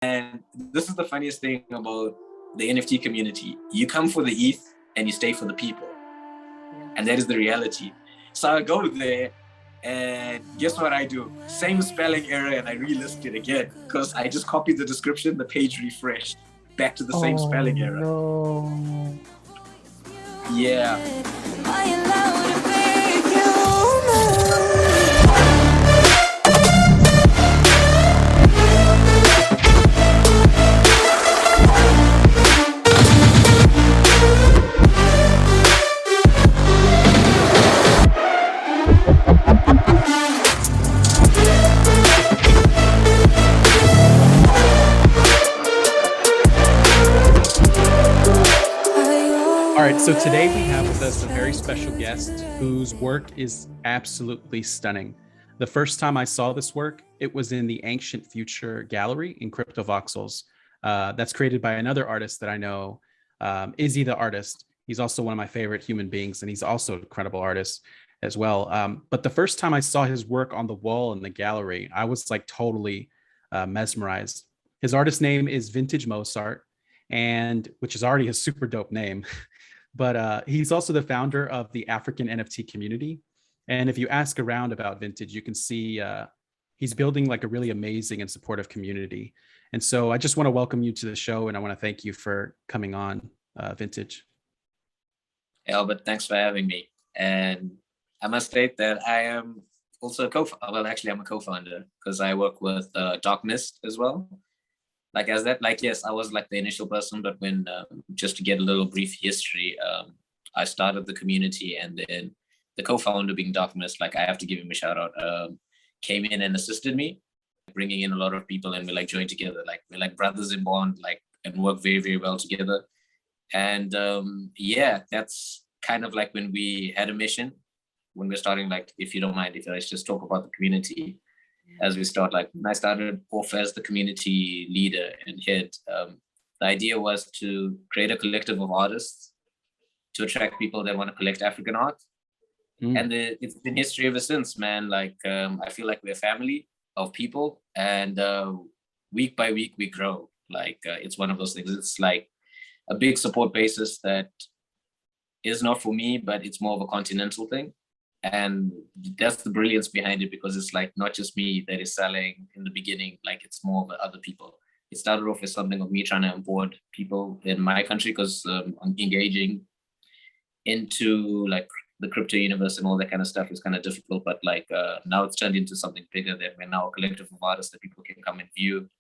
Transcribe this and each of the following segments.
And this is the funniest thing about the NFT community. You come for the ETH and you stay for the people. And that is the reality. So I go there and guess what I do? Same spelling error and I relist it again because I just copied the description, the page refreshed back to the same spelling error. No. Yeah. All right, so today we have with us a very special guest whose work is absolutely stunning. The first time I saw this work, it was in the Ancient Future Gallery in Cryptovoxels. That's created by another artist that I know, Izzy the Artist. He's also one of my favorite human beings, and he's also an incredible artist as well. But the first time I saw his work on the wall in the gallery, I was like totally mesmerized. His artist name is Vintage Mozart, and which is already a super dope name. But he's also the founder of the African NFT community. And if you ask around about Vintage, you can see he's building like a really amazing and supportive community. And so I just want to welcome you to the show, and I want to thank you for coming on, Vintage. Hey, Albert, thanks for having me. And I must state that I am also a co-founder. Well, actually, I'm a co-founder because I work with Dark Mist as well. Like as that, like, yes, I was like the initial person, but when, just to get a little brief history, I started the community, and then the co-founder being Dark Mist, like I have to give him a shout out, came in and assisted me, bringing in a lot of people, and we like joined together, like we're like brothers in bond, like, and work very, very well together. And yeah, that's kind of like when we had a mission, when we're starting, like, if you don't mind, if I just talk about the community. As we start, like when I started off as the community leader and head, the idea was to create a collective of artists to attract people that want to collect African art. And it's been history ever since, man. Like I feel like we're a family of people, and week by week we grow. Like it's one of those things. It's like a big support basis that is not for me, but it's more of a continental thing. And that's the brilliance behind it, because it's like not just me that is selling in the beginning, like it's more of other people. It started off as something of me trying to onboard people in my country, because I'm engaging into like the crypto universe and all that kind of stuff is kind of difficult. But like now it's turned into something bigger, that we're now a collective of artists that people can come and view.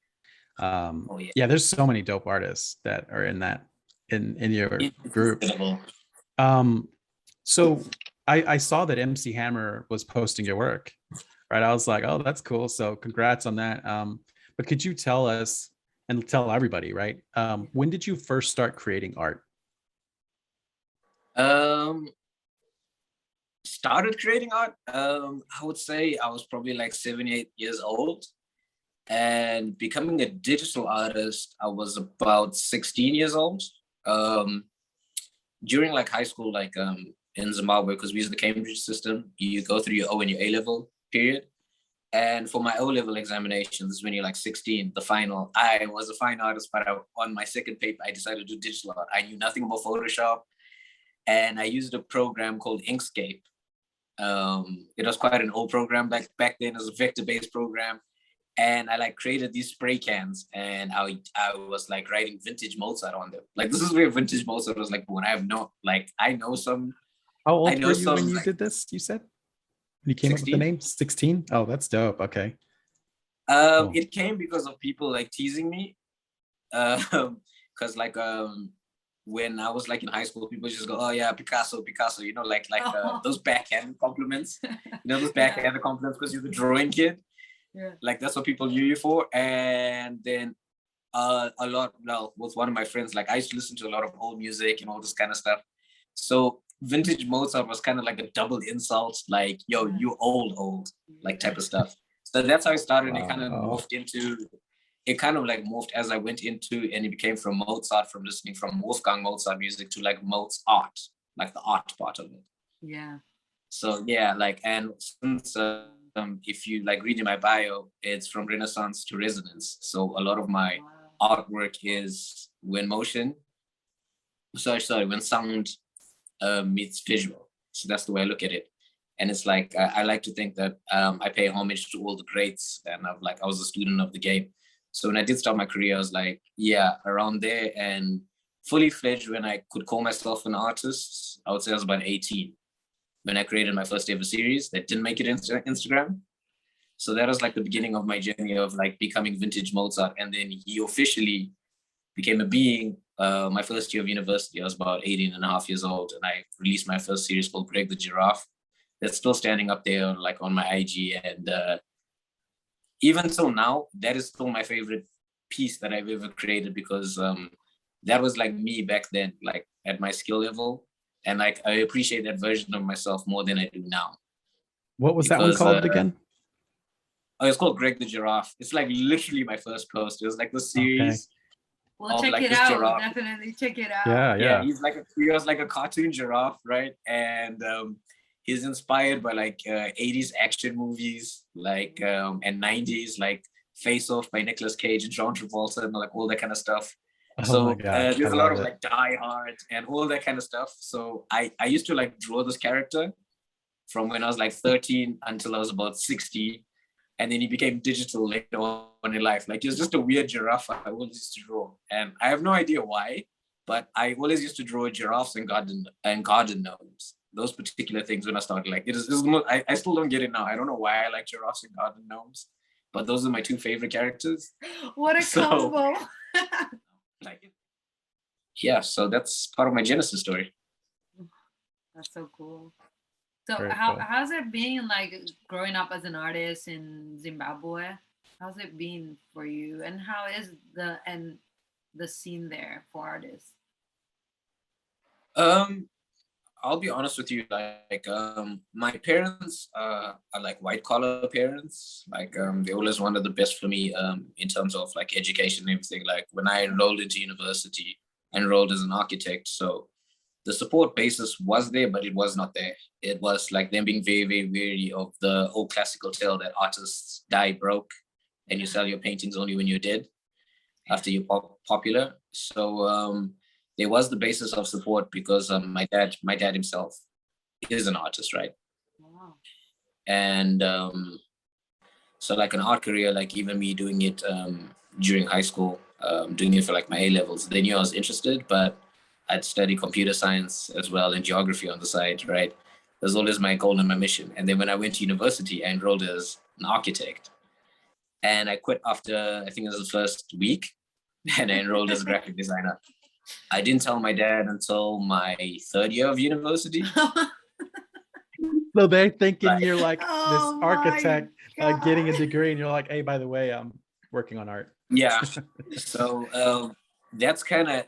Yeah, there's so many dope artists that are in that in your group. So I saw that MC Hammer was posting your work, right? I was like, oh, that's cool. So congrats on that. But could you tell us and tell everybody, right? When did you first start creating art? Started creating art, I would say I was probably like 7, 8 years old. And becoming a digital artist, I was about 16 years old. During like high school, like in Zimbabwe, because we use the Cambridge system, you go through your O and your A level period. And for my O level examinations, when you're like 16, the final, I was a fine artist, but on my second paper, I decided to do digital art. I knew nothing about Photoshop, and I used a program called Inkscape. It was quite an old program back then. It was a vector-based program. And I like created these spray cans, and I was like writing Vintage Mozart on them. Like this is where Vintage Mozart was like born. I know some. How old were you when you did this? You said when you came 16? Up with the name 16. Oh, that's dope. Okay. Cool. It came because of people like teasing me, because like when I was like in high school, people just go, "Oh yeah, Picasso," you know, like those backhand compliments. You know, those backhand compliments because you're the drawing kid. Yeah. Like that's what people knew you for. And then a lot, well, with one of my friends, like I used to listen to a lot of old music and all this kind of stuff. So Vintage Mozart was kind of like a double insult, like, yo, you old, like type of stuff. So that's how I started. Wow. It kind of morphed as I went into, and it became from Mozart, from listening from Wolfgang Mozart music to like Mozart, like the art part of it. Yeah. So yeah, like, and since if you like read in my bio, it's from Renaissance to Resonance. So a lot of my artwork is when sound meets visual. So that's the way I look at it. And it's like, I like to think that I pay homage to all the greats, and I was a student of the game. So when I did start my career, I was like, yeah, around there. And fully fledged, when I could call myself an artist, I would say I was about 18 when I created my first ever series that didn't make it into Instagram. So that was like the beginning of my journey of like becoming vintage Mozart. And then he officially became a being my first year of university. I was about 18 and a half years old, and I released my first series called Greg the Giraffe. That's still standing up there like on my IG. And even till now, that is still my favorite piece that I've ever created, because that was like me back then, like at my skill level. And like I appreciate that version of myself more than I do now. What was that one called again? Oh, it's called Greg the Giraffe. It's like literally my first post. It was like the series. Okay. We'll check it out. We'll definitely check it out. Yeah. He was like a cartoon giraffe, right? And he's inspired by like 80s action movies, like and 90s, like Face Off by Nicolas Cage and John Travolta and like all that kind of stuff. So there's a lot of like Die Hard and all that kind of stuff. So I used to like draw this character from when I was like 13 until I was about 60. And then he became digital later on in life. Like, he was just a weird giraffe I always used to draw. And I have no idea why, but I always used to draw giraffes and garden gnomes. Those particular things when I started. Like, I still don't get it now. I don't know why I like giraffes and garden gnomes, but those are my two favorite characters. What a combo. Yeah, so that's part of my Genesis story. That's so cool. So how's it been like growing up as an artist in Zimbabwe? How's it been for you, and how is the scene there for artists? I'll be honest with you, like my parents are like white collar parents. Like they always wanted the best for me in terms of like education and everything. Like when I enrolled into university, I enrolled as an architect. So the support basis was there, but it was not there. It was like them being very, very wary of the whole classical tale that artists die broke and you sell your paintings only when you're dead after you're popular. So there was the basis of support because my dad himself is an artist, right? Wow. And so like an art career, like even me doing it during high school, doing it for like my A levels, they knew I was interested, but I'd study computer science as well and geography on the side, right? That was always my goal and my mission. And then when I went to university, I enrolled as an architect. And I quit after, I think it was the first week, and I enrolled as a graphic designer. I didn't tell my dad until my third year of university. So they're thinking you're like this architect getting a degree, and you're like, hey, by the way, I'm working on art. Yeah. So that's kind of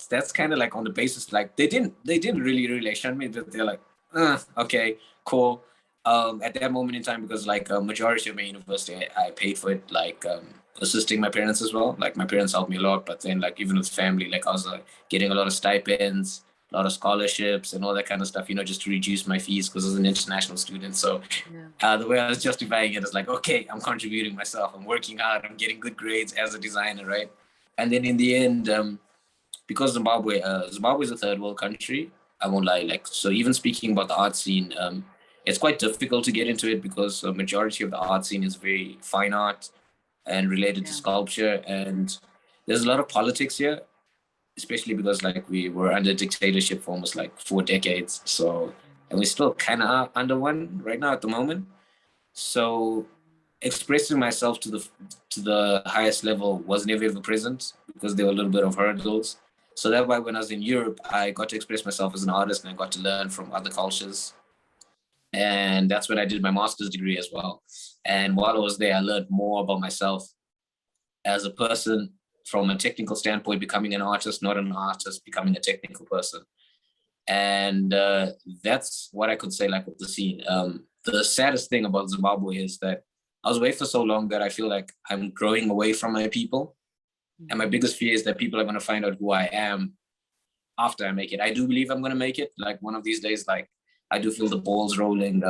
that's kind of like on the basis, like they didn't really like shun me, but they're like, okay, cool. At that moment in time, because like a majority of my university, I paid for it, like assisting my parents as well. Like my parents helped me a lot, but then like even with family, like I was getting a lot of stipends, a lot of scholarships and all that kind of stuff, just to reduce my fees because I was an international student. So the way I was justifying it is like, okay, I'm contributing myself, I'm working hard, I'm getting good grades as a designer, right? And then in the end, because Zimbabwe is a third world country, I won't lie. Like, so even speaking about the art scene, it's quite difficult to get into it because the majority of the art scene is very fine art and related to sculpture. And there's a lot of politics here, especially because like we were under dictatorship for almost like 4 decades. So, and we still kind of are under one right now at the moment. So expressing myself to the highest level was never ever present because there were a little bit of hurdles. So that's why when I was in Europe, I got to express myself as an artist and I got to learn from other cultures. And that's when I did my master's degree as well. And while I was there, I learned more about myself as a person from a technical standpoint, becoming an artist, not an artist, becoming a technical person. And that's what I could say, like, with the scene. The saddest thing about Zimbabwe is that I was away for so long that I feel like I'm growing away from my people. And my biggest fear is that people are going to find out who I am after I make it. I do believe I'm going to make it. Like one of these days, like I do feel the balls rolling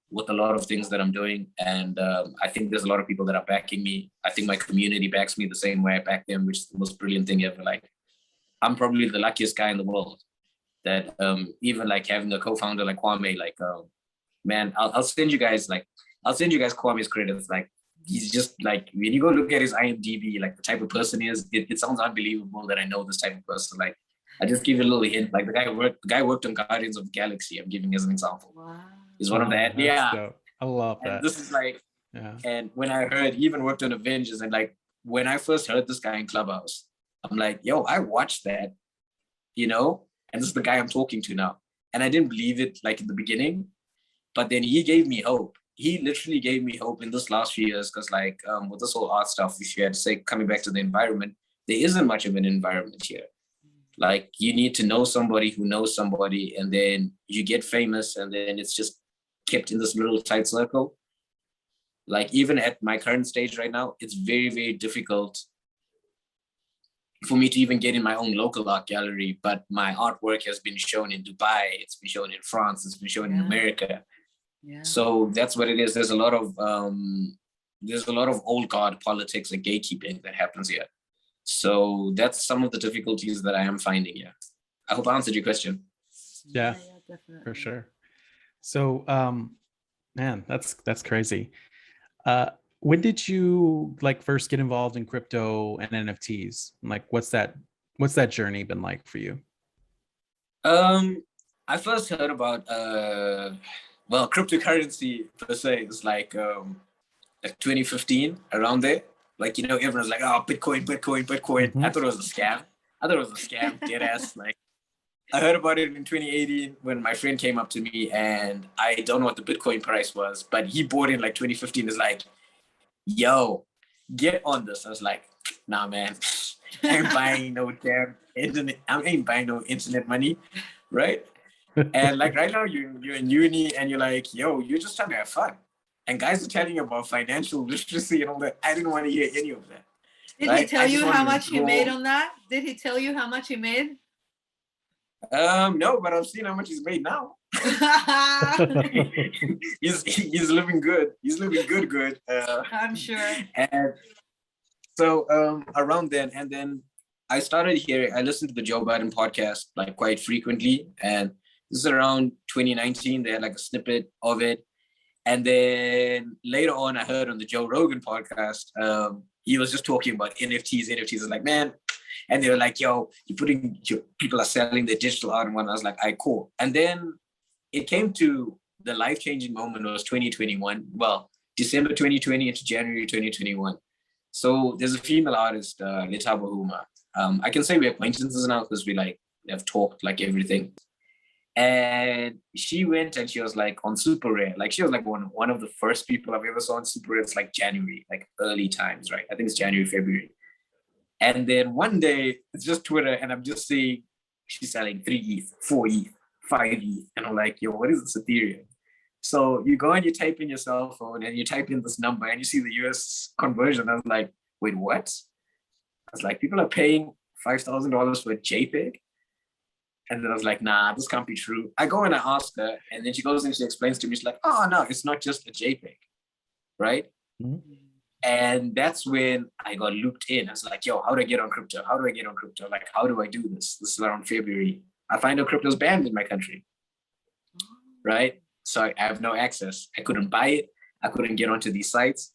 with a lot of things that I'm doing. And I think there's a lot of people that are backing me. I think my community backs me the same way I back them, which is the most brilliant thing ever. Like, I'm probably the luckiest guy in the world that even like having a co-founder like Kwame, like, man, I'll send you guys Kwame's credits. Like, he's just like, when you go look at his IMDb, like the type of person he is, it sounds unbelievable that I know this type of person. Like, I just give you a little hint. Like, the guy worked on Guardians of the Galaxy. I'm giving as an example. Wow. He's one of that. Yeah. Dope. I love that. And this is like, yeah. And when I heard he even worked on Avengers, and like when I first heard this guy in Clubhouse, I'm like, yo, I watched that, and this is the guy I'm talking to now. And I didn't believe it like in the beginning, but then he gave me hope. He literally gave me hope in this last few years, because like with this whole art stuff, if you had to say, coming back to the environment, there isn't much of an environment here. Like, you need to know somebody who knows somebody, and then you get famous, and then it's just kept in this little tight circle. Like, even at my current stage right now, it's very, very difficult for me to even get in my own local art gallery, but my artwork has been shown in Dubai, it's been shown in France, it's been shown in America. Yeah. So that's what it is. There's a lot of old guard politics and gatekeeping that happens here. So that's some of the difficulties that I am finding here. I hope I answered your question. Yeah, definitely. for sure. So, man, that's crazy. When did you like first get involved in crypto and NFTs? Like, what's that journey been like for you? I first heard about cryptocurrency per se is like 2015, around there. Like, everyone's like, oh, Bitcoin. Mm-hmm. I thought it was a scam. Dead ass. Like, I heard about it in 2018 when my friend came up to me, and I don't know what the Bitcoin price was, but he bought in like 2015. Is like, yo, get on this. I was like, nah, man, I ain't buying no damn internet. I ain't buying no internet money, right? And like right now you're in uni and you're like, yo, you're just trying to have fun. And guys are telling you about financial literacy and all that. I didn't want to hear any of that. Did he tell you how much he made on that? Did he tell you how much he made? No, but I've seen how much he's made now. he's living good. He's living good. I'm sure. And so around then, and then I started hearing, I listened to the Joe Biden podcast like quite frequently, and this is around 2019. They had like a snippet of it, and then later on, I heard on the Joe Rogan podcast, he was just talking about NFTs. I was like, man. And they were like, yo, people are selling their digital art and whatnot. I was like, cool. And then it came to the life-changing moment. It was 2021. Well, December 2020 into January 2021. So there's a female artist, Lethabahuma. I can say we're acquaintances now because we like have talked like everything. And she went and she was like on Super Rare. Like, she was like one of the first people I've ever saw on Super Rare. It's like January, like early times, right? I think it's January, February. And then one day, it's just Twitter, and I'm just seeing she's selling 3 ETH, 4 ETH, 5 ETH. And I'm like, yo, what is this Ethereum? So you go and you type in your cell phone, and you type in this number, and you see the US conversion. I was like, wait, what? I was like, people are paying $5,000 for a JPEG? And then I was like, nah, this can't be true. I go and I ask her, and then she goes and she explains to me, she's like, oh, no, it's not just a JPEG, right? Mm-hmm. And that's when I got looped in. I was like, yo, how do I get on crypto? Like, how do I do this? This is around February. I find out crypto's banned in my country, right? So I have no access. I couldn't buy it. I couldn't get onto these sites.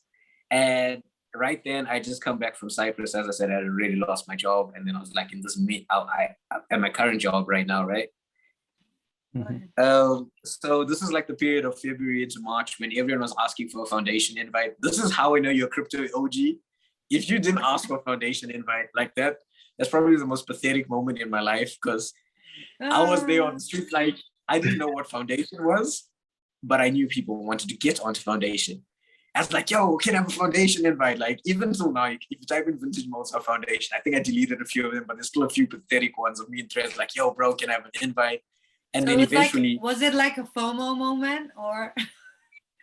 And right then, I just come back from Cyprus. As I said, I had already lost my job. And then I was like in this at my current job right now, right? Mm-hmm. So this is like the period of February to March when everyone was asking for a foundation invite. This is how I know you're a crypto OG. If you didn't ask for a foundation invite like that, that's probably the most pathetic moment in my life, because I was there on the street, like I didn't know what foundation was, but I knew people wanted to get onto foundation. I was like, yo, can I have a foundation invite? Like, even till now, if you type in vintage Mozart foundation, I think I deleted a few of them, but there's still a few pathetic ones of me and threads like, yo, bro, can I have an invite? And so then eventually... was it like a FOMO moment, or?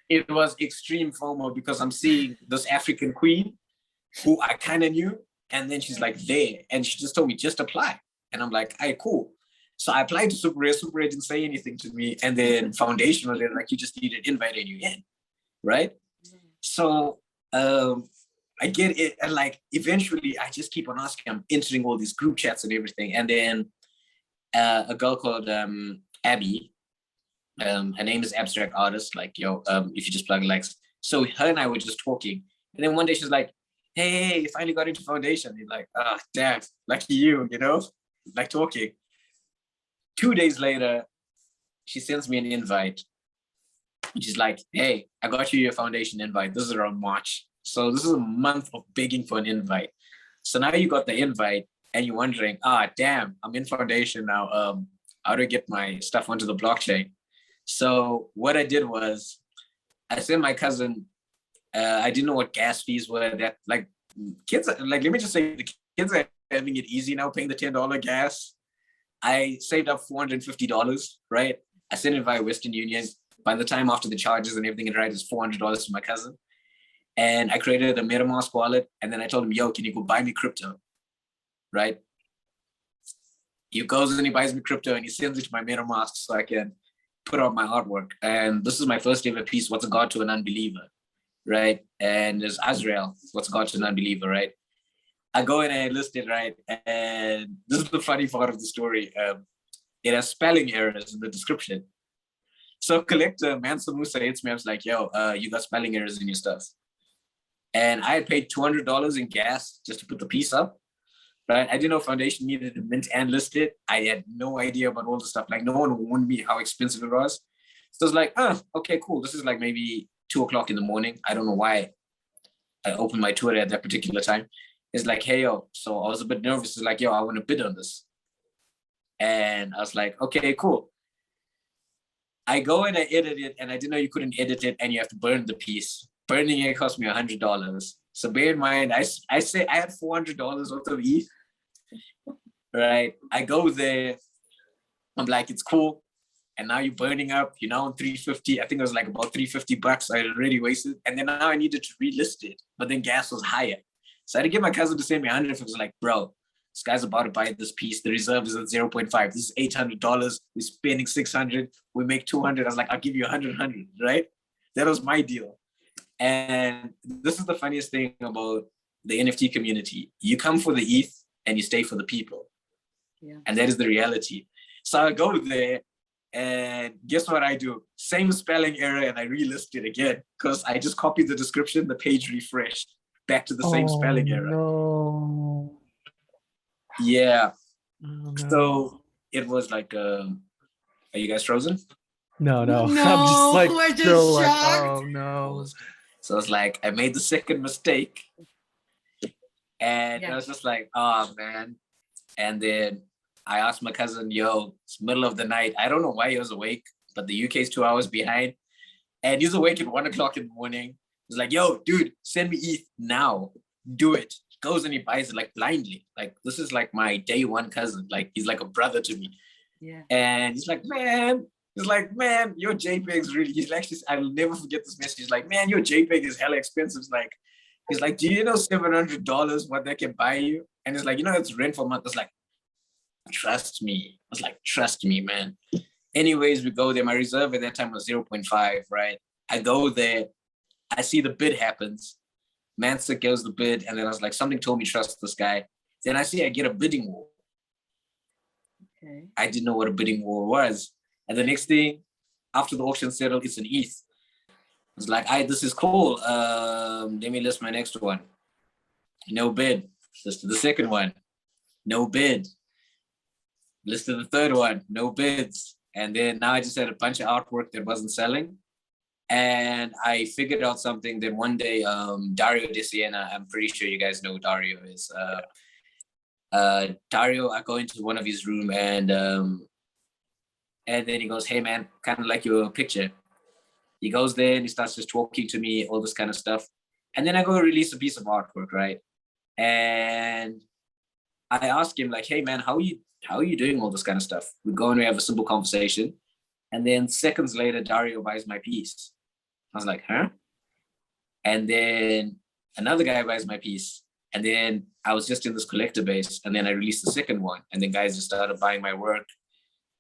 It was extreme FOMO, because I'm seeing this African queen who I kind of knew. And then she's like there. And she just told me, just apply. And I'm like, cool. So I applied to Super Rare. Super Rare didn't say anything to me. And then Foundation was there, like, you just need an invite and you're in, right? So I get it. And like, eventually I just keep on asking, I'm entering all these group chats and everything. And then a girl called Abby, her name is Abstract Artist, like, yo, if you just plug likes. So her and I were just talking. And then one day she's like, hey, you finally got into Foundation. You're like, ah, oh, damn, lucky you, you know, like talking. 2 days later, she sends me an invite. She's like, hey, I got you your Foundation invite. This is around March. So this is a month of begging for an invite. So now you got the invite and you're wondering, damn, I'm in Foundation now. How do I get my stuff onto the blockchain? So what I did was I sent my cousin, I didn't know what gas fees were, that like kids, like, let me just say, the kids are having it easy now, paying the $10 gas. I saved up $450, right? I sent it via Western Union. By the time after the charges and everything, it right is $400 to my cousin. And I created a MetaMask wallet. And then I told him, yo, can you go buy me crypto? Right? He goes and he buys me crypto and he sends it to my MetaMask so I can put out my artwork. And this is my first ever piece, What's a God to an Unbeliever? Right? And there's Azrael, What's a God to an Unbeliever? Right? I go and I list it, right? And this is the funny part of the story. It has spelling errors in the description. So collector Mansa Musa hits me. I was like, yo, you got spelling errors in your stuff. And I had paid $200 in gas just to put the piece up, right? I didn't know Foundation needed to mint and list it. I had no idea about all the stuff. Like, no one warned me how expensive it was. So I was like, okay, cool. This is like maybe 2 o'clock in the morning. I don't know why I opened my Twitter at that particular time. It's like, hey, yo. So I was a bit nervous. It's like, yo, I want to bid on this. And I was like, okay, cool. I go and I edit it, and I didn't know you couldn't edit it and you have to burn the piece. Burning it cost me $100. So bear in mind, I say I had $400 worth of ETH, right? I go there, I'm like, it's cool. And now you're burning up, you're now on 350. I think it was like about $350 I had already wasted. And then now I needed to relist it, but then gas was higher. So I had to get my cousin to send me 100. I was like, bro, this guy's about to buy this piece. The reserve is at 0.5. This is $800. We're spending 600. We make 200. I was like, I'll give you 100, right? That was my deal. And this is the funniest thing about the NFT community. You come for the ETH and you stay for the people. Yeah. And that is the reality. So I go there and guess what I do? Same spelling error and I relist it again because I just copied the description, the page refreshed back to the same spelling error. No. Yeah. Oh, no. So it was like, are you guys frozen? No. No, I'm just like, we're just still like, shocked. oh no. So it's like, I made the second mistake. And I was just like, oh man. And then I asked my cousin, yo, it's middle of the night. I don't know why he was awake, but the UK is 2 hours behind. And he's awake at 1 o'clock in the morning. He's like, yo, dude, send me ETH now. Do it. Goes and he buys it like blindly. Like, this is like my day one cousin. Like, he's like a brother to me. Yeah. And he's like, man, your JPEG's really, he's like, I'll never forget this message. He's like, man, your JPEG is hella expensive. He's like, do you know $700 what that can buy you? And it's like, you know, it's rent for a month. It's like, trust me. I was like, trust me, man. Anyways, we go there. My reserve at that time was 0.5, right? I go there. I see the bid happens. Mansa goes the bid. And then I was like, something told me trust this guy. Then I see I get a bidding war. Okay. I didn't know what a bidding war was. And the next thing, after the auction settled, it's an ETH. I was like, this is cool. Let me list my next one. No bid. Listed the second one. No bid. Listed the third one. No bids. And then now I just had a bunch of artwork that wasn't selling. And I figured out something that one day, Dario De Siena, I'm pretty sure you guys know who Dario is. Dario, I go into one of his room and then he goes, hey man, kind of like your picture. He goes there and he starts just talking to me, all this kind of stuff. And then I go release a piece of artwork, right? And I ask him like, hey man, how are you doing all this kind of stuff? We go and we have a simple conversation. And then seconds later, Dario buys my piece. I was like, huh? And then another guy buys my piece. And then I was just in this collector base. And then I released the second one. And then guys just started buying my work.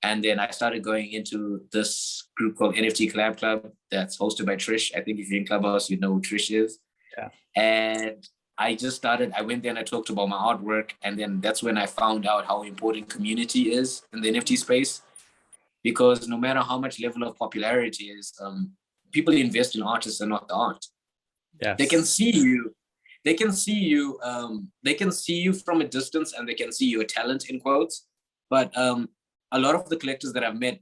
And then I started going into this group called NFT Collab Club that's hosted by Trish. I think if you're in Clubhouse, you know who Trish is. Yeah. And I just started, I went there and I talked about my artwork. And then that's when I found out how important community is in the NFT space. Because no matter how much level of popularity is, people invest in artists and not the art. Yes. They can see you. They can see you. They can see you from a distance, and they can see your talent in quotes. But a lot of the collectors that I've met,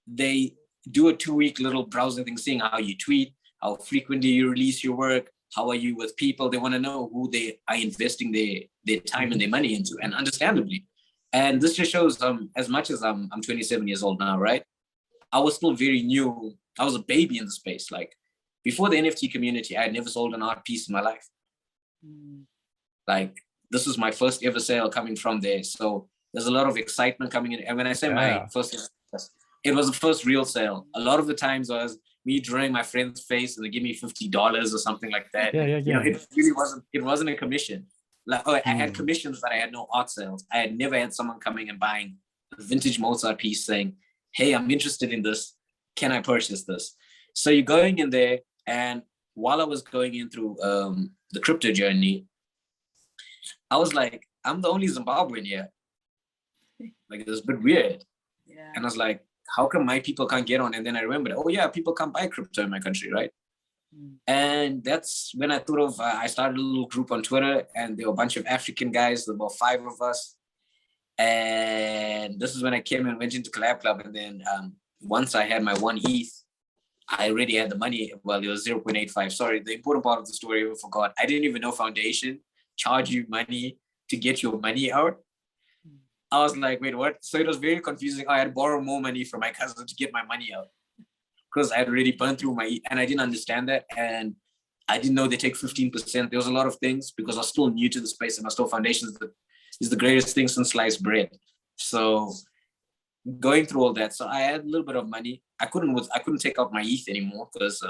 they do a 2-week little browsing thing, seeing how you tweet, how frequently you release your work, how are you with people. They want to know who they are investing their time and their money into, and understandably. And this just shows, as much as I'm 27 years old now, right? I was still very new. I was a baby in the space. Like before the NFT community, I had never sold an art piece in my life. Like this was my first ever sale coming from there. So there's a lot of excitement coming in. And when I say my first, it was the first real sale. A lot of the times was me drawing my friend's face and they give me $50 or something like that. You know, it really wasn't a commission. Like, I had commissions, but I had no art sales. I had never had someone coming and buying a vintage Mozart piece saying, hey, I'm interested in this. Can I purchase this? So you're going in there. And while I was going in through the crypto journey, I was like, I'm the only Zimbabwean here. Like, it was a bit weird. Yeah. And I was like, how come my people can't get on? And then I remembered, oh yeah, people can't buy crypto in my country, right? And that's when I thought of, I started a little group on Twitter, and there were a bunch of African guys, there were about 5 of us. And this is when I came and went into Collab Club. And then once I had my 1 ETH, I already had the money. Well, it was 0.85. Sorry, the important part of the story I forgot. I didn't even know Foundation charge you money to get your money out. I was like, wait, what? So it was very confusing. I had to borrow more money from my cousin to get my money out because I had already burned through my, and I didn't understand that. And I didn't know they take 15%. There was a lot of things because I was still new to the space, and I still Foundation is the greatest thing since sliced bread. So going through all that, so I had a little bit of money. I couldn't take out my ETH anymore because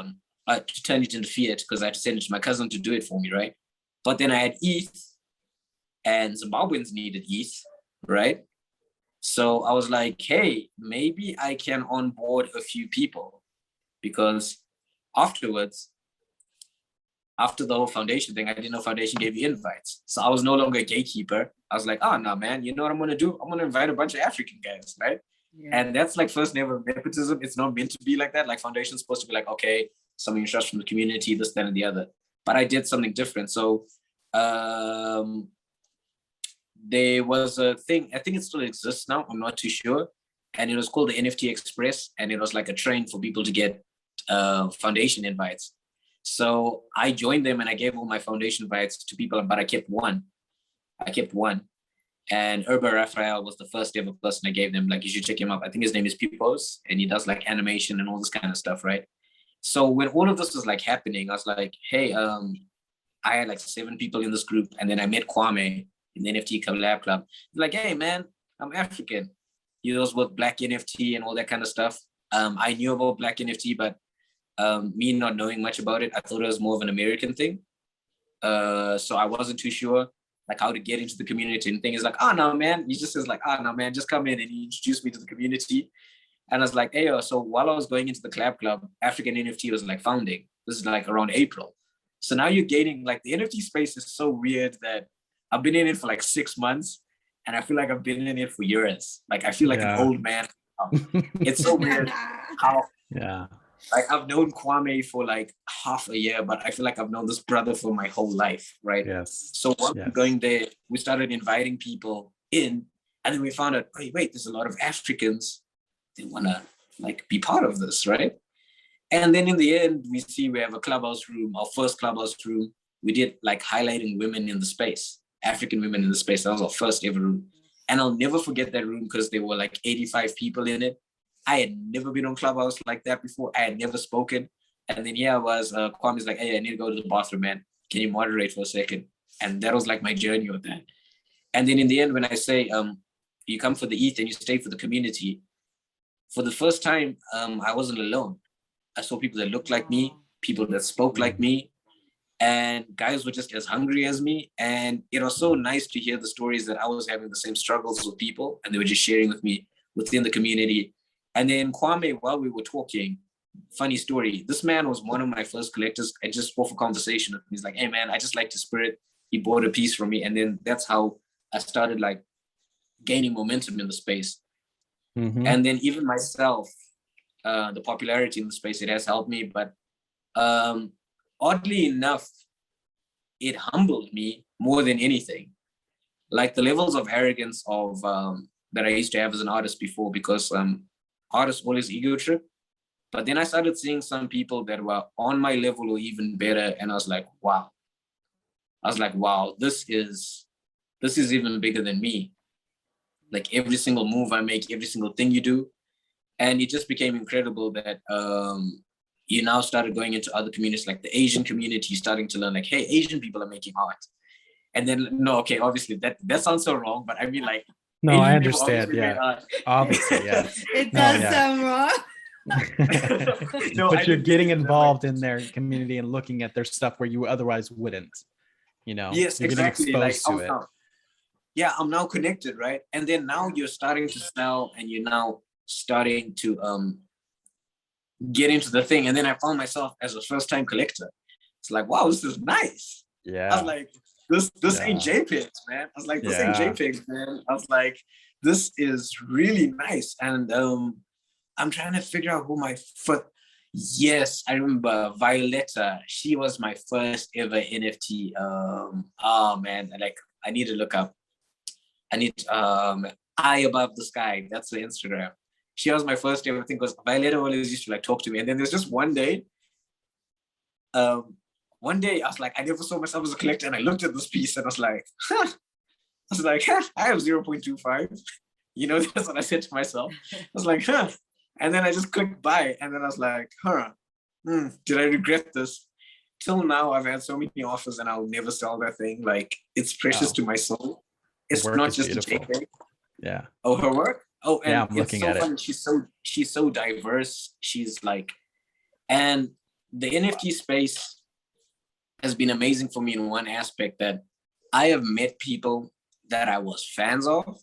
I had to turn it into fiat because I had to send it to my cousin to do it for me, right? But then I had ETH, and Zimbabweans needed ETH, right? So I was like, hey, maybe I can onboard a few people, because afterwards, after the whole Foundation thing, I didn't know Foundation gave you invites. So I was no longer a gatekeeper. I was like, oh, no, man, you know what I'm going to do? I'm going to invite a bunch of African guys, right? Yeah. And that's like first never nepotism. It's not meant to be like that. Like Foundation's supposed to be like, okay, something you trust from the community, this, that, and the other. But I did something different. So there was a thing, I think it still exists now, I'm not too sure. And it was called the NFT Express. And it was like a train for people to get Foundation invites. So I joined them and I gave all my Foundation invites to people, but I kept one. And Urba Raphael was the first ever person I gave them. Like, you should check him up. I think his name is Pipos, and he does like animation and all this kind of stuff, right? So when all of this was like happening, I was like, hey, I had like 7 people in this group. And then I met Kwame in the NFT Collab Club. Like, hey man, I'm African. He was with Black NFT and all that kind of stuff. I knew about Black NFT, but me not knowing much about it, I thought it was more of an American thing. So I wasn't too sure like how to get into the community. And the thing is like, oh no, man, he just says like, oh no, man, just come in. And he introduced me to the community. And I was like, hey, so while I was going into the Collab Club, African NFT was like founding. This is like around April. So now you're getting like, the NFT space is so weird that I've been in it for like 6 months, and I feel like I've been in it for years. Like I feel like an old man. It's so weird how like I've known Kwame for like half a year, but I feel like I've known this brother for my whole life, right? Yes. So while we were going there, we started inviting people in, and then we found out, oh, wait, there's a lot of Africans. They want to like be part of this, right? And then in the end, we see we have a clubhouse room, our first clubhouse room. We did like highlighting women in the space, African women in the space. That was our first ever room. And I'll never forget that room because there were like 85 people in it. I had never been on Clubhouse like that before. I had never spoken. And then I was, Kwame's like, hey, I need to go to the bathroom, man. Can you moderate for a second? And that was like my journey with that. And then in the end, when I say, you come for the ETH and you stay for the community, for the first time, I wasn't alone. I saw people that looked like me, people that spoke like me, and guys were just as hungry as me. And it was so nice to hear the stories that I was having the same struggles with people, and they were just sharing with me within the community. And then Kwame, while we were talking, funny story, this man was one of my first collectors. I just off a conversation. He's like, hey man, I just like the spirit. He bought a piece from me. And then that's how I started like gaining momentum in the space. Mm-hmm. And then even myself, the popularity in the space, it has helped me. But oddly enough, it humbled me more than anything. Like the levels of arrogance of that I used to have as an artist before, because artists always ego trip. But then I started seeing some people that were on my level or even better, and I was like, wow. This is even bigger than me. Like every single move I make, every single thing you do. And it just became incredible that you now started going into other communities, like the Asian community, starting to learn like, hey, Asian people are making art. And then, no, okay, obviously that sounds so wrong, but I mean like, no, Asian I understand. yeah. Obviously, yeah. It does sound wrong. No, but you're getting involved in their community and looking at their stuff where you otherwise wouldn't, you know. Yes, you're exactly. Getting exposed to it. I'm now connected, right? And then now you're starting to sell, and you're now starting to get into the thing. And then I found myself as a first-time collector. It's like, wow, this is nice. Yeah. I was like, this ain't JPEGs, man. I was like, this ain't JPEGs, man. I was like, this is really nice. And I'm trying to figure out who my first. Yes, I remember Violetta. She was my first ever NFT. Oh man, like I need to look up. I need Eye Above the Sky. That's the Instagram. She was my first ever thing, because Violetta always used to like talk to me. And then there's just one day I was like, I never saw myself as a collector, and I looked at this piece and I was like, I have 0.25. You know, that's what I said to myself. I was like, and then I just clicked buy, and then I was like, did I regret this? Till now, I've had so many offers, and I'll never sell that thing. Like, it's precious to my soul. It's not just a JPEG. Yeah. Oh, her work? Oh, and yeah, I'm it's looking so at fun. it. She's so diverse. She's like, and the NFT space has been amazing for me in one aspect, that I have met people that I was fans of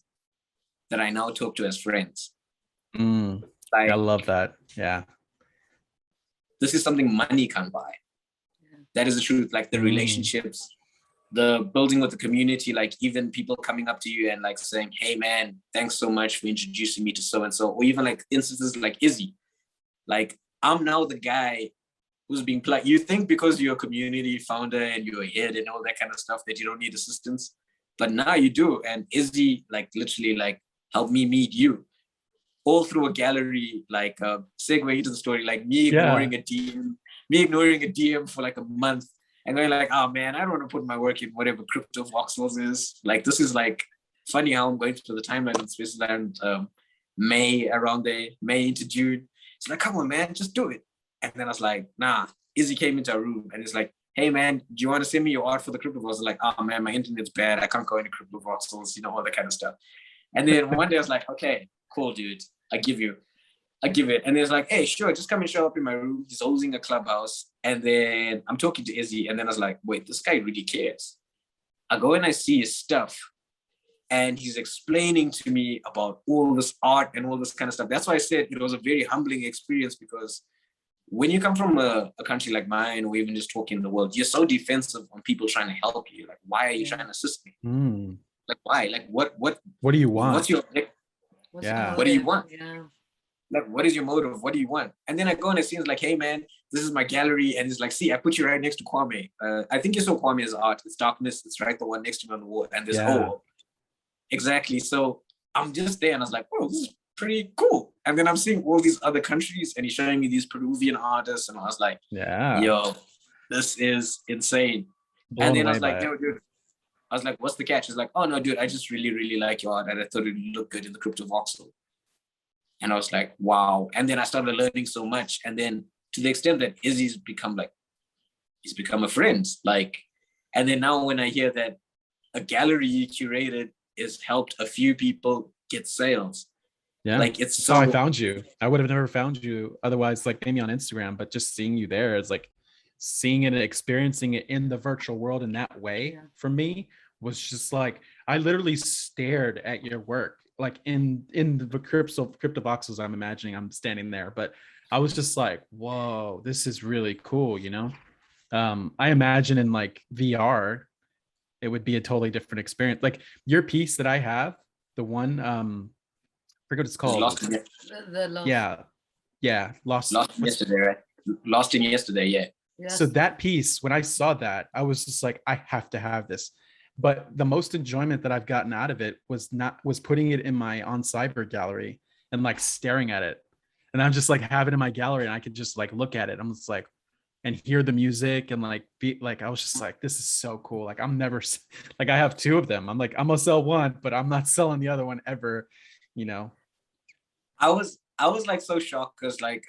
that I now talk to as friends. Like, I love that. Yeah. This is something money can't buy. That is the truth. Like the relationships, the building with the community, like even people coming up to you and like saying, hey man, thanks so much for introducing me to so-and-so. Or even like instances like Izzy. Like I'm now the guy who's being plugged. You think because you're a community founder and you're a head and all that kind of stuff that you don't need assistance. But now you do. And Izzy like literally like helped me meet you. All through a gallery, like segue into the story, like me ignoring a DM for like a month and going like, oh man, I don't want to put my work in whatever crypto voxels is. Like, this is like funny how I'm going through the timeline in Switzerland, May into June. It's like, come on, man, just do it. And then I was like, nah. Izzy came into our room and it's like, hey man, do you want to send me your art for the crypto voxels? Like, oh man, my internet's bad. I can't go into crypto voxels, you know, all that kind of stuff. And then one day I was like, okay, cool, dude. I give it. And it's like, hey, sure, just come and show up in my room. He's hosting a clubhouse. And then I'm talking to Izzy. And then I was like, wait, this guy really cares. I go and I see his stuff. And he's explaining to me about all this art and all this kind of stuff. That's why I said it was a very humbling experience, because when you come from a country like mine, or even just talking in the world, you're so defensive on people trying to help you. Like, why are you trying to assist me? Like, why? Like, what do you want? What's your Yeah. What do you want? Yeah. Like, what is your motive? What do you want? And then I go and it seems like, hey man, this is my gallery. And it's like, see, I put you right next to Kwame. I think you saw Kwame's art. It's Darkness. It's right the one next to me on the wall. And there's exactly. So I'm just there and I was like, bro, this is pretty cool. And then I'm seeing all these other countries and he's showing me these Peruvian artists. And I was like, yo, this is insane. And then I was like, yo, dude. I was like, what's the catch? He's like, oh no, dude, I just really, really like your art and I thought it would look good in the crypto voxel. And I was like, wow. And then I started learning so much. And then to the extent that Izzy's become a friend. Like, and then now when I hear that a gallery you curated has helped a few people get sales. Yeah. Like it's so I found you. I would have never found you otherwise, like maybe on Instagram, but just seeing you there is like seeing it and experiencing it in the virtual world in that way for me was just like, I literally stared at your work like in the crypto voxels, I'm imagining I'm standing there, but I was just like, whoa, this is really cool, you know. I imagine in like VR, it would be a totally different experience. Like your piece that I have, the one, I forget what it's called. Lost. Yeah, lost yesterday, right? Lost in yesterday, yeah. Yes. So that piece, when I saw that, I was just like, I have to have this. But the most enjoyment that I've gotten out of it was putting it in my on cyber gallery and like staring at it. And I'm just like have it in my gallery and I could just like look at it. I'm just like, and hear the music and like be like, I was just like, this is so cool. Like I'm never like, I have 2 of them. I'm like, I'm gonna sell one, but I'm not selling the other one ever, you know. I was like so shocked because like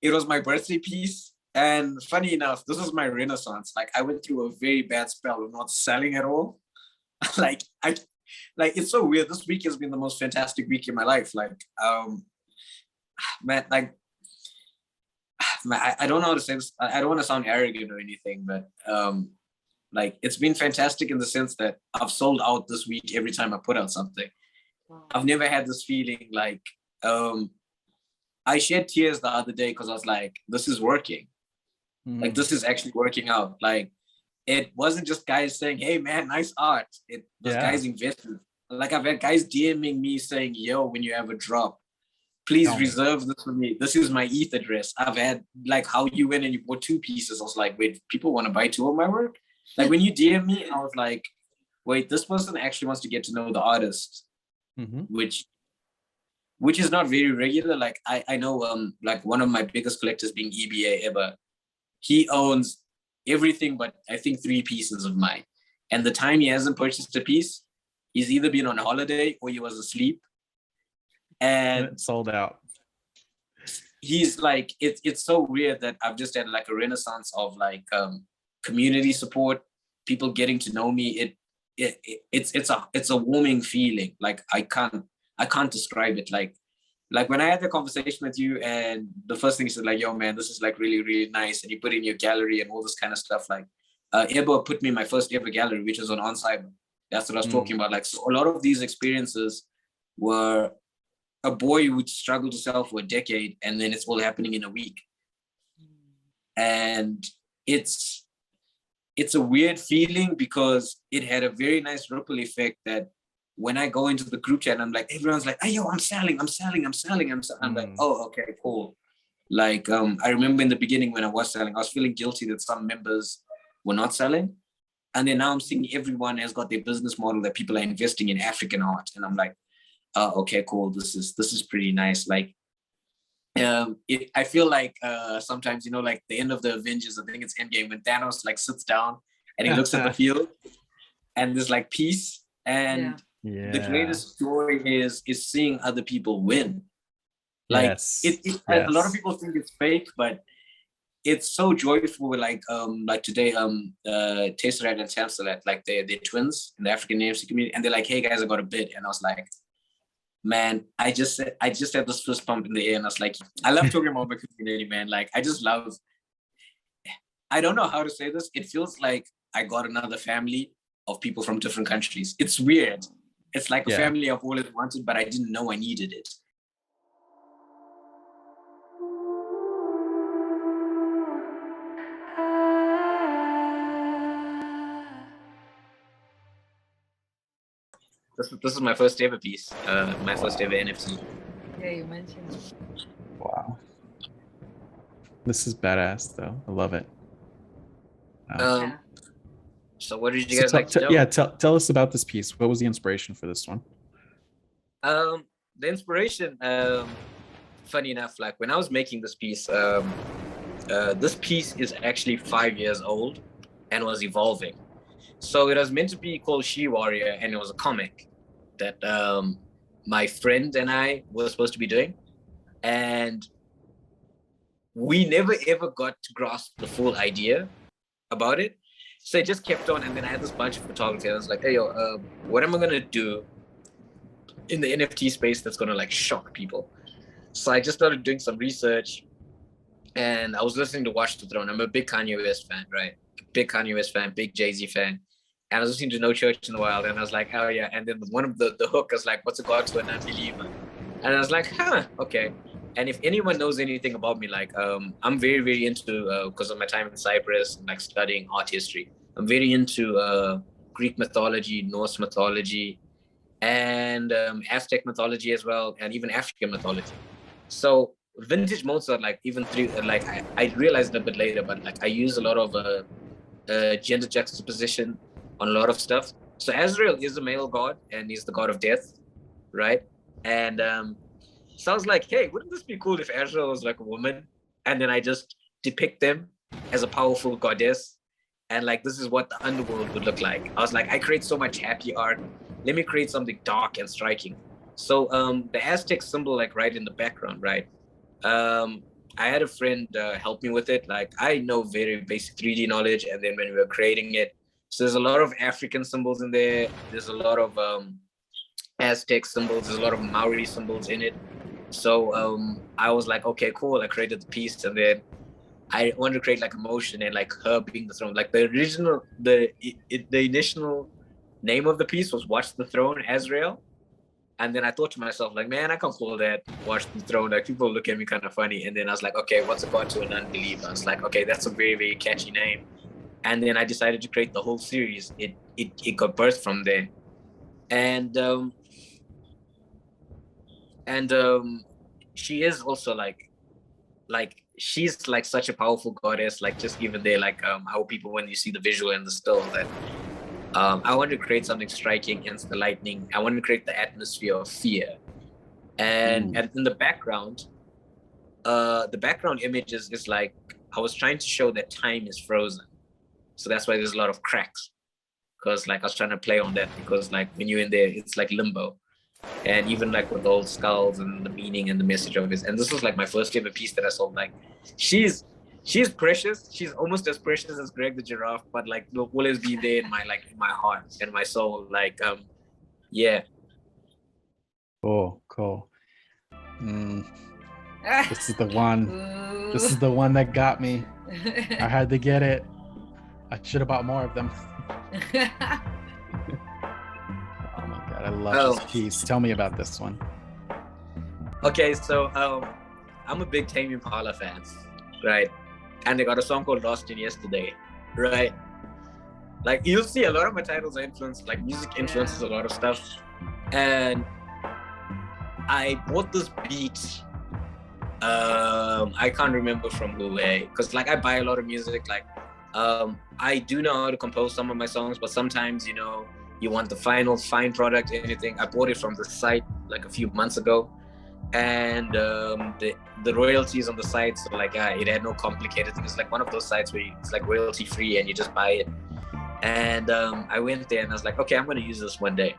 it was my birthday piece. And funny enough, this was my renaissance. Like I went through a very bad spell of not selling at all. like it's so weird. This week has been the most fantastic week in my life. Like man, like I don't know how to say this. I don't want to sound arrogant or anything, but like it's been fantastic in the sense that I've sold out this week every time I put out something. Wow. I've never had this feeling like I shed tears the other day because I was like, this is working. Like this is actually working out. Like it wasn't just guys saying, hey man, nice art. It was guys investing. Like I've had guys DMing me saying, yo, when you have a drop, please reserve this for me. This is my ETH address. I've had like how you went and you bought 2 pieces. I was like, wait, people want to buy 2 of my work? Like when you DM me, I was like, wait, this person actually wants to get to know the artist, which is not very regular. Like I know like one of my biggest collectors being EBA ever. He owns everything but I think 3 pieces of mine. And the time he hasn't purchased a piece, he's either been on holiday or he was asleep. And it sold out. He's like, it's so weird that I've just had like a renaissance of like community support, people getting to know me. It's a warming feeling. Like I can't describe it. Like when I had the conversation with you and the first thing you said, like, yo man, this is like really, really nice. And you put in your gallery and all this kind of stuff. Like Ebo put me in my first ever gallery, which was on Cyber. That's what I was talking about. Like, so a lot of these experiences were a boy who struggled to sell for a decade, and then it's all happening in a week. And it's a weird feeling because it had a very nice ripple effect that when I go into the group chat, I'm like, everyone's like, hey, yo, I'm selling. I'm like, oh, okay, cool. Like, I remember in the beginning when I was selling, I was feeling guilty that some members were not selling. And then now I'm seeing everyone has got their business model that people are investing in African art. And I'm like, okay, cool. This is pretty nice. Like, I feel like sometimes, you know, like the end of the Avengers, I think it's Endgame, when Thanos like sits down and he looks at the field and there's like peace. And the greatest joy is seeing other people win. Like a lot of people think it's fake, but it's so joyful. Like today, Tesseract and Samsalat, like they're twins in the African NFC community, and they're like, hey guys, I got a bid. And I was like, man, I just had this fist pump in the air, and I was like, I love talking about my community, man. Like I just love, I don't know how to say this. It feels like I got another family of people from different countries. It's weird. It's like a family I've always wanted, but I didn't know I needed it. This is my first ever piece, my first ever NFT. Yeah, you mentioned it. Wow. This is badass, though. I love it. So what did you guys like to know? Yeah, tell us about this piece. What was the inspiration for this one? The inspiration, funny enough, like when I was making this piece is actually 5 years old and was evolving. So it was meant to be called She Warrior, and it was a comic that my friend and I were supposed to be doing. And we never ever got to grasp the full idea about it. So it just kept on, and then I had this bunch of photography. I was like, hey, yo, what am I gonna do in the NFT space that's gonna like shock people? So I just started doing some research, and I was listening to Watch the Throne. I'm a big Kanye West fan, right? Big Kanye West fan, big Jay-Z fan. And I was listening to No Church in the Wild, and I was like, oh yeah. And then one of the hook is like, what's a God to an unbeliever? And I was like, okay. And if anyone knows anything about me, like I'm very, very into, because of my time in Cyprus and like studying art history, I'm very into Greek mythology, Norse mythology, and Aztec mythology as well, and even African mythology. So vintage Mozart, like even through, like I realized a bit later, but like I use a lot of gender juxtaposition on a lot of stuff. So Azrael is a male god, and he's the god of death, right? And so I was like, hey, wouldn't this be cool if Azrael was like a woman? And then I just depict them as a powerful goddess. And like, this is what the underworld would look like. I was like, I create so much happy art. Let me create something dark and striking. So the Aztec symbol, like right in the background, right? I had a friend help me with it. Like I know very basic 3D knowledge. And then when we were creating it, so there's a lot of African symbols in there. There's a lot of Aztec symbols. There's a lot of Maori symbols in it. So I was like, okay, cool. I created the piece, and then I wanted to create like emotion and like her being the throne. Like the original, the initial name of the piece was Watch the Throne, Azrael. And then I thought to myself, like, man, I can't call that Watch the Throne. Like people look at me kind of funny. And then I was like, okay, what's a god to an unbeliever? I was like, okay, that's a very, very catchy name. And then I decided to create the whole series. It got birthed from there. And she is also like she's like such a powerful goddess. Like just even there, like how people, when you see the visual and the still, that I wanted to create something striking against the lightning. I wanted to create the atmosphere of fear. And in the background images is like, I was trying to show that time is frozen. So that's why there's a lot of cracks. Because like I was trying to play on that, because like when you're in there, it's like limbo. And even like with the old skulls and the meaning and the message of it. And this was like my first ever piece that I sold. Like she's precious. She's almost as precious as Greg the giraffe, but like will always be there in my my heart and my soul. Like yeah. Cool. This is the one. Ooh. This is the one that got me. I had to get it. I should have bought more of them. Oh my god, I love this piece. Tell me about this one. Okay, so I'm a big Tame Impala fan, right? And they got a song called Lost in Yesterday, right? Like you'll see a lot of my titles are influenced, like music influences a lot of stuff. And I bought this beat, I can't remember from who, because like I buy a lot of music. Like I do know how to compose some of my songs, but sometimes, you know, you want the fine product, anything. I bought it from the site like a few months ago, and the royalties on the site, so like it had no complicated thing. It's like one of those sites where it's like royalty free and you just buy it. And I went there and I was like, okay, I'm going to use this one day.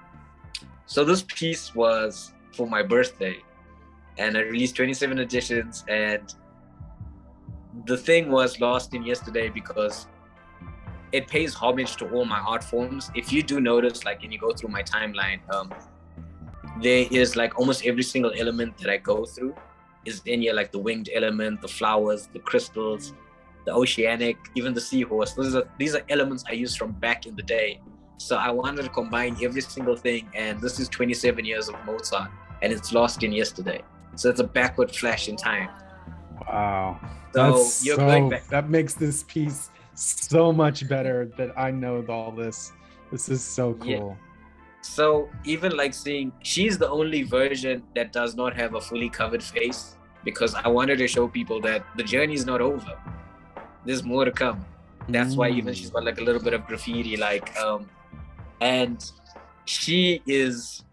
So this piece was for my birthday, and I released 27 editions. And the thing was Lost in Yesterday because it pays homage to all my art forms. If you do notice, like, and you go through my timeline, there is like almost every single element that I go through is in here, like the winged element, the flowers, the crystals, the oceanic, even the seahorse. These are elements I used from back in the day. So I wanted to combine every single thing. And this is 27 years of Mozart, and it's Lost in Yesterday. So it's a backward flash in time. Wow. So you're going back. That makes this piece so much better that I know all this. This is so cool. Yeah. So even like seeing, she's the only version that does not have a fully covered face, because I wanted to show people that the journey is not over. There's more to come. That's why even she's got like a little bit of graffiti, like, and she's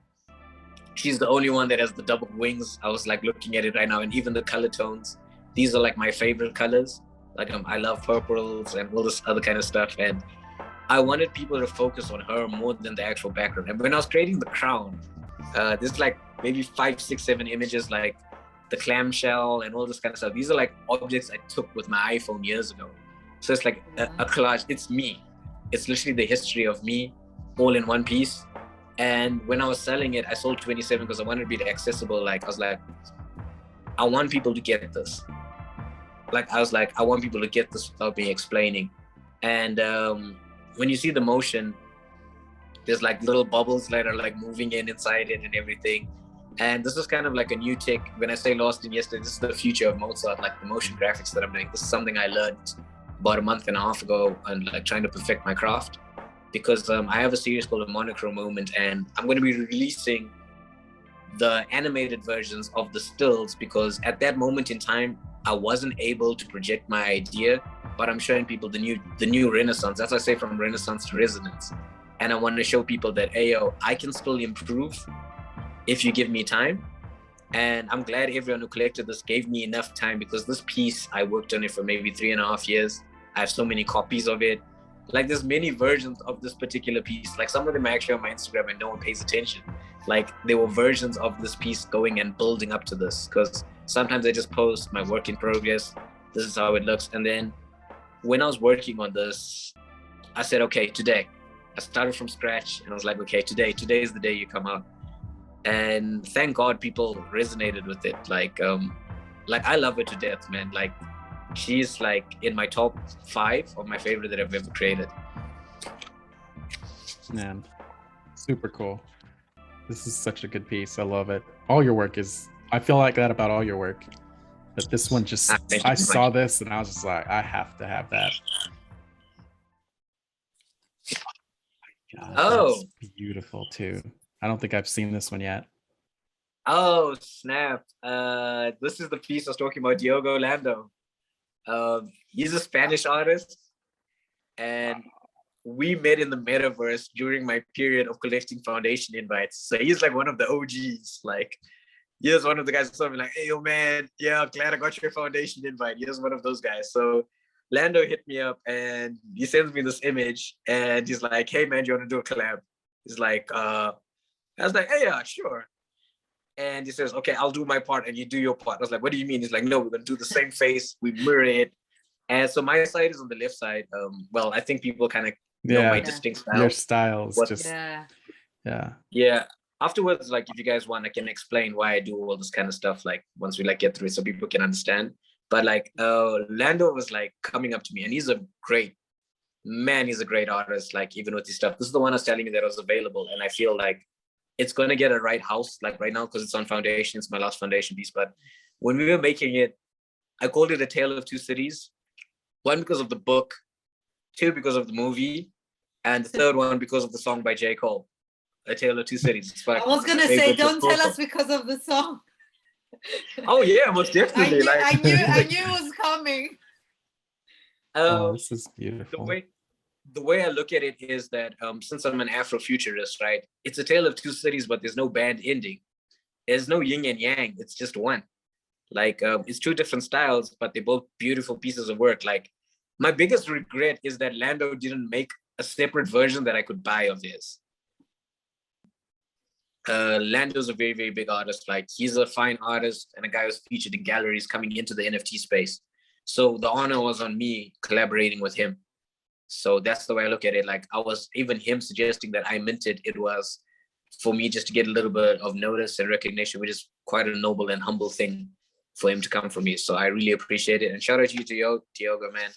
the only one that has the double wings. I was like looking at it right now, and even the color tones, these are like my favorite colors. Like I love purples and all this other kind of stuff. And I wanted people to focus on her more than the actual background. And when I was creating the crown, there's like maybe 5, 6, 7 images, like the clamshell and all this kind of stuff. These are like objects I took with my iPhone years ago. So it's like a collage. It's me. It's literally the history of me all in one piece. And when I was selling it, I sold 27 because I wanted to be accessible. Like I was like, I want people to get this. Like I was like, I want people to get this without me explaining. And when you see the motion, There's like little bubbles that are like moving inside it and everything. And this is kind of like a new tech. When I say lost in yesterday, this is the future of Mozart, like the motion graphics that I'm doing. This is something I learned about a month and a half ago, and like trying to perfect my craft, because I have a series called A Monochrome Moment, and I'm going to be releasing the animated versions of the stills, because at that moment in time, I wasn't able to project my idea, but I'm showing people the new Renaissance. That's why I say from Renaissance to Resonance. And I want to show people that, hey, yo, I can still improve if you give me time. And I'm glad everyone who collected this gave me enough time, because this piece, I worked on it for maybe 3.5 years. I have so many copies of it. Like, there's many versions of this particular piece. Like, some of them are actually on my Instagram and no one pays attention. Like, there were versions of this piece going and building up to this, because sometimes I just post my work in progress. This is how it looks. And then when I was working on this, I said, okay, today. I started from scratch and I was like, okay, today is the day you come out. And thank God people resonated with it. Like I love her to death, man. Like, she's like in my top 5 of my favorite that I've ever created. Man, super cool. This is such a good piece. I love it. All your work is, I feel like that about all your work. But this one just, I saw this and I was just like, I have to have that. God, oh, that's beautiful too. I don't think I've seen this one yet. Oh, snap. This is the piece I was talking about, Diogo Lando. He's a Spanish artist, and we met in the metaverse during my period of collecting foundation invites. So he's like one of the OGs. Like, he was one of the guys who told me like, hey, yo, man, yeah, I'm glad I got your foundation invite. He was one of those guys. So Lando hit me up and he sends me this image and he's like, hey, man, do you want to do a collab? He's like, I was like, hey, yeah, sure. And he says, okay, I'll do my part and you do your part. I was like, what do you mean? He's like, no, we're going to do the same face. We mirror it. And so my side is on the left side. Well, I think people kind of know my distinct style. Your styles. Yeah. Afterwards, like, if you guys want, I can explain why I do all this kind of stuff, like, once we like get through it so people can understand. But like, Lando was like coming up to me and he's a great artist, like, even with his stuff. This is the one I was telling you that was available. And I feel like it's going to get a right house, like right now, because it's on foundation. It's my last foundation piece. But when we were making it, I called it A Tale of Two Cities. 1, because of the book, 2, because of the movie, and the 3rd one because of the song by J. Cole, A Tale of Two Cities. I was going to say, don't tell us because of the song. Oh yeah, most definitely. I knew it was coming. This is beautiful. The way I look at it is that since I'm an Afrofuturist, right, it's a tale of two cities, but there's no band ending. There's no yin and yang. It's just one. Like, it's 2 different styles, but they're both beautiful pieces of work. Like, my biggest regret is that Lando didn't make a separate version that I could buy of his. Lando's a very, very big artist. Like, he's a fine artist and a guy who's featured in galleries coming into the NFT space. So the honor was on me collaborating with him. So that's the way I look at it. Like, I was, even him suggesting that I mint it, it was for me just to get a little bit of notice and recognition, which is quite a noble and humble thing for him to come from me. So I really appreciate it. And shout out to you, Diogo, man.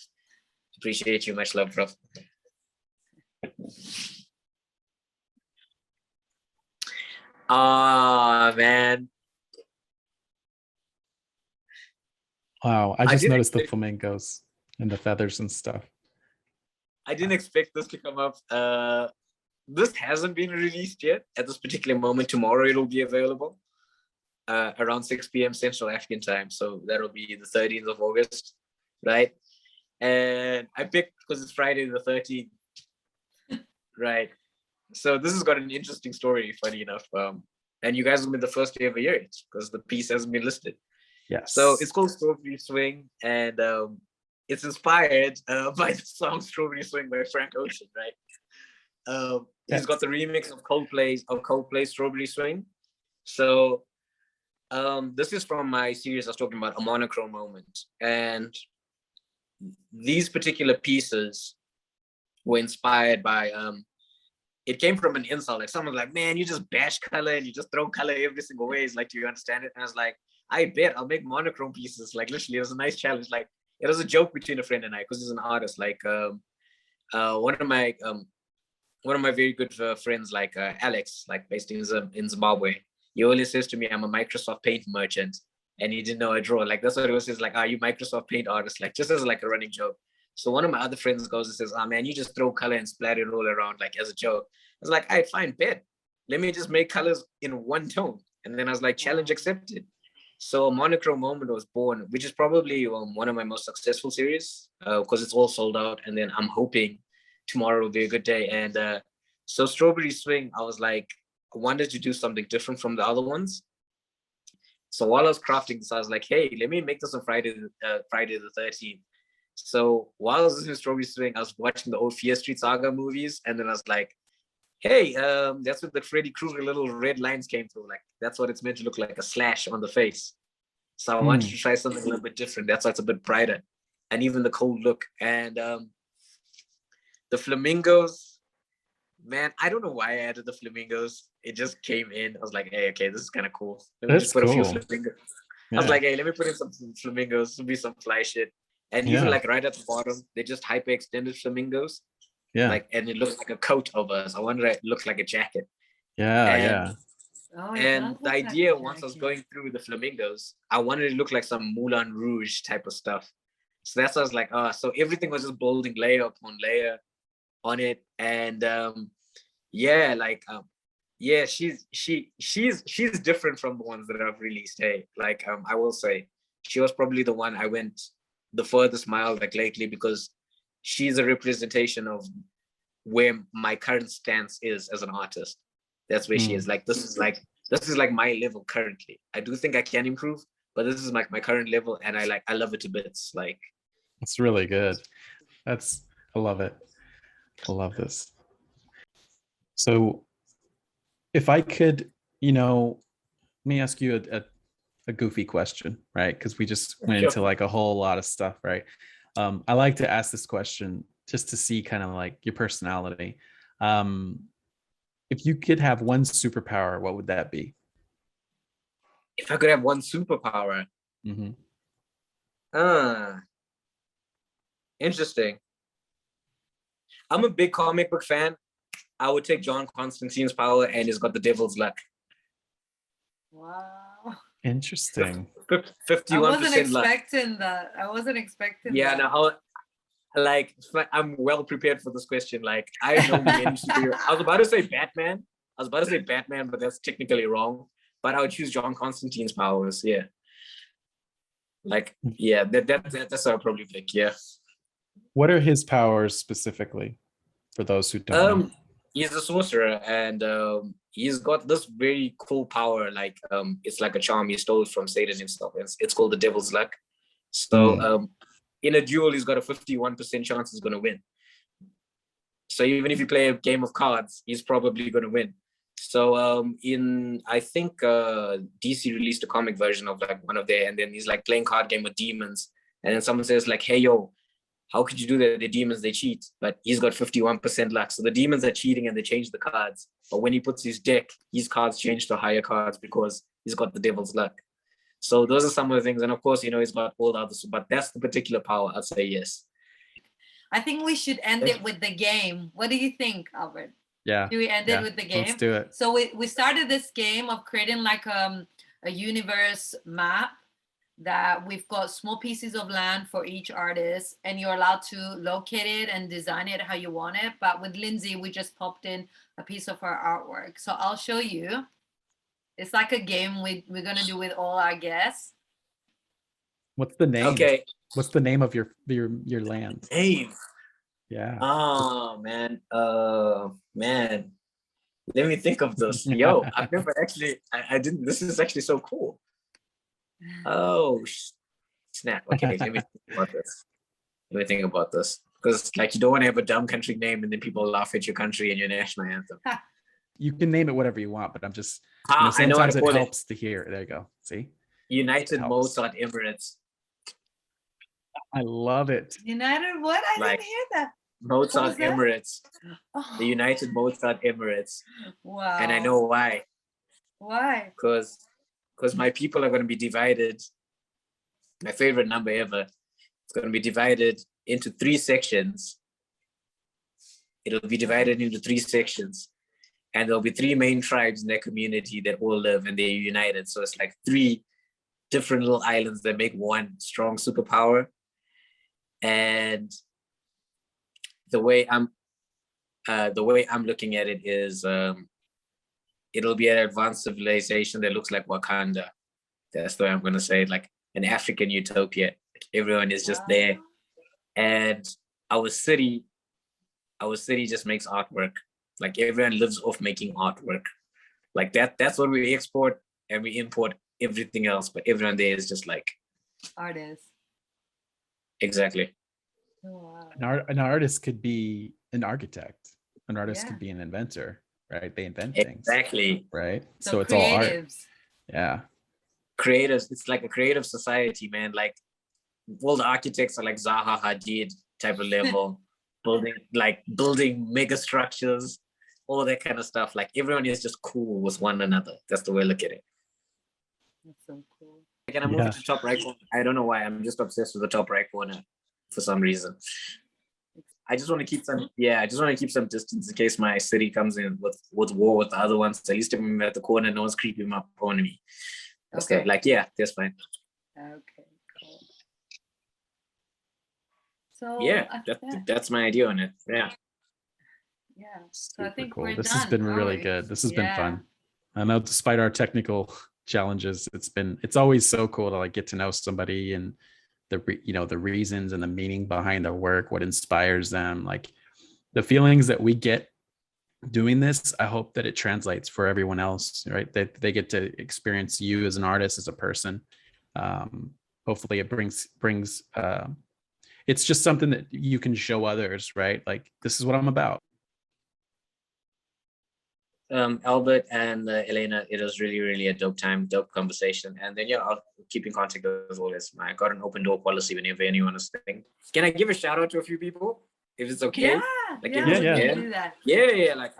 Appreciate you. Much love, bro. Man. Wow, I just noticed the flamingos and the feathers and stuff. I didn't expect this to come up. This hasn't been released yet at this particular moment. Tomorrow it'll be available around 6 p.m. Central African time. So that'll be the 13th of August, right? And I picked because it's Friday the 13th, right? So this has got an interesting story, funny enough. And you guys will be the first to ever hear it because the piece hasn't been listed. Yes. So it's called Strawberry Swing, and it's inspired by the song Strawberry Swing by Frank Ocean, right? He's got the remix of Coldplay's Strawberry Swing. So this is from my series I was talking about, A Monochrome Moment. And these particular pieces were inspired by, it came from an insult. Like, someone's like, man, you just bash color and you just throw color every single way. It's like, do you understand it? And I was like, I bet I'll make monochrome pieces. Like, literally, it was a nice challenge. Like, it was a joke between a friend and I, because he's an artist. Like, one of my one of my very good friends, like Alex, like based in Zimbabwe, he always says to me, I'm a Microsoft Paint merchant. And he didn't know I draw. Like, that's what it was. He's like, are you Microsoft Paint artist? Like, just as like a running joke. So one of my other friends goes and says, man, you just throw color and splatter it all around, like as a joke. I was like, I fine, bet. Let me just make colors in one tone. And then I was like, challenge accepted. So a monochrome moment was born, which is probably one of my most successful series because it's all sold out. And then I'm hoping tomorrow will be a good day. And so Strawberry Swing, I was like, I wanted to do something different from the other ones. So while I was crafting this, I was like, hey, let me make this on Friday the 13th. So while I was listening to Strawberry Swing, I was watching the old Fear Street Saga movies. And then I was like, hey, that's what the Freddy Krueger little red lines came through. Like, that's what it's meant to look like, a slash on the face. So I wanted to try something a little bit different. That's why it's a bit brighter. And even the cold look. And the flamingos, man, I don't know why I added the flamingos. It just came in. I was like, hey, okay, this is kind of cool. Let me just put a few flamingos. Yeah. I was like, hey, let me put in some flamingos. It'll be some fly shit. And even like right at the bottom, they just hyper extended flamingos. Yeah. Like, and it looks like a coat of us. I wonder if it looks like a jacket. Yeah. And the idea, once I was going through the flamingos, I wanted it to look like some Moulin Rouge type of stuff. So that's what I was like, so everything was just building layer upon layer on it. And she's different from the ones that I've released. Hey, like I will say, she was probably the one I went the furthest mile like lately, because she's a representation of where my current stance is as an artist. That's where she is. Like, this is like my level currently. I do think I can improve, but this is like my current level, and I love it to bits. Like, it's really good. I love it. I love this. So if I could, let me ask you a goofy question, right? Because we just went into like a whole lot of stuff, right? I like to ask this question just to see kind of like your personality. If you could have one superpower, what would that be? If I could have one superpower? Interesting. I'm a big comic book fan. I would take John Constantine's power, and he's got the devil's luck. Wow. Interesting. 51% I wasn't expecting that. I wasn't expecting that. Yeah, no, I'm well prepared for this question. Like, I know many superheroes. I was about to say Batman, but that's technically wrong. But I would choose John Constantine's powers. Yeah. Like, yeah, that's what I'll probably pick. Yeah. What are his powers specifically, for those who don't know? He's a sorcerer, and he's got this very cool power. Like, it's like a charm he stole from Satan himself. It's called the Devil's Luck. So in a duel, he's got a 51% chance he's going to win. So even if you play a game of cards, he's probably going to win. So I think DC released a comic version of like one of their, and then he's like playing card game with demons, and then someone says like, hey, yo, how could you do that? The demons, they cheat, but he's got 51% luck. So the demons are cheating and they change the cards. But when he puts his deck, his cards change to higher cards because he's got the devil's luck. So those are some of the things. And of course, he's got all the others, but that's the particular power. I'd say yes. I think we should end it with the game. What do you think, Albert? Yeah. Do we end it with the game? Let's do it. So we started this game of creating like a universe map that we've got small pieces of land for each artist, and you're allowed to locate it and design it how you want it. But with Lindsay, we just popped in a piece of her artwork. So I'll show you. It's like a game we're going to do with all our guests. What's the name? Okay. What's the name of your land? Name. Yeah. Oh, man. Man. Let me think of this. Yo, I've never actually, I didn't, this is actually so cool. Oh, snap. Okay, let me think about this. Because like, you don't want to have a dumb country name and then people laugh at your country and your national anthem. You can name it whatever you want, but I'm just, sometimes it helps to hear. There you go. See? United Mozart Emirates. I love it. United what? I didn't hear that. Mozart Emirates. Oh. The United Mozart Emirates. Wow. And I know why. Why? Because my people are going to be divided. My favorite number ever. It's going to be divided into 3 sections. it'll be divided into 3 sections. And there'll be 3 main tribes in that community that all live and they're united. So it's like 3 different little islands that make one strong superpower. And the way I'm looking at it is it'll be an advanced civilization that looks like Wakanda. That's the way I'm gonna say it, like an African utopia. Everyone is just there. And our city just makes artwork. Like everyone lives off making artwork. Like that's what we export, and we import everything else, but everyone there is just like artists. Exactly. Oh, wow. An artist could be an architect. An artist could be an inventor, right? They invent things. Exactly. Right. So it's all art. Yeah. Creatives. It's like a creative society, man. Like all the architects are like Zaha Hadid type of level, building mega structures, all that kind of stuff. Like everyone is just cool with one another. That's the way I look at it. That's so cool. Can I move it to top right corner? I don't know why. I'm just obsessed with the top right corner for some reason. I just want to keep some distance in case my city comes in with war with the other ones. At least if I'm at the corner, no one's creeping up on me. Okay. Like, yeah, that's fine. Okay, cool. So yeah, that's my idea on it. Yeah. Yeah. So I think cool. we're This done. has been really good. This has been fun. I know despite our technical challenges, it's always so cool to like get to know somebody and the reasons and the meaning behind their work, what inspires them, like the feelings that we get doing this. I hope that it translates for everyone else, right? That they get to experience you as an artist, as a person. Hopefully it brings it's just something that you can show others, right? Like, this is what I'm about. Albert and Elena, it was really, really a dope conversation. And then I'll keep in contact as always. I got an open door policy whenever anyone is thinking. Can I give a shout out to a few people if it's okay? Do that. Yeah. Like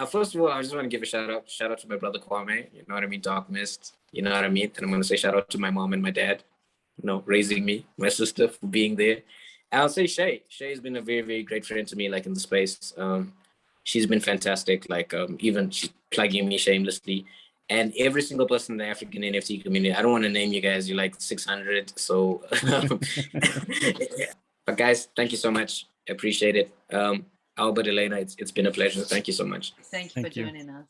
first of all, I just want to give a shout out to my brother Kwame. You know what I mean? Dark Mist. You know what I mean? And I'm gonna say shout out to my mom and my dad, raising me, my sister for being there. I'll say Shay. Shay's been a very, very great friend to me, like in the space. She's been fantastic. Like even she's plugging me shamelessly, and every single person in the African NFT community. I don't want to name you guys. You're like 600. So, but guys, thank you so much. Appreciate it. Albert, Elena, it's been a pleasure. Thank you so much. Thank you for joining us.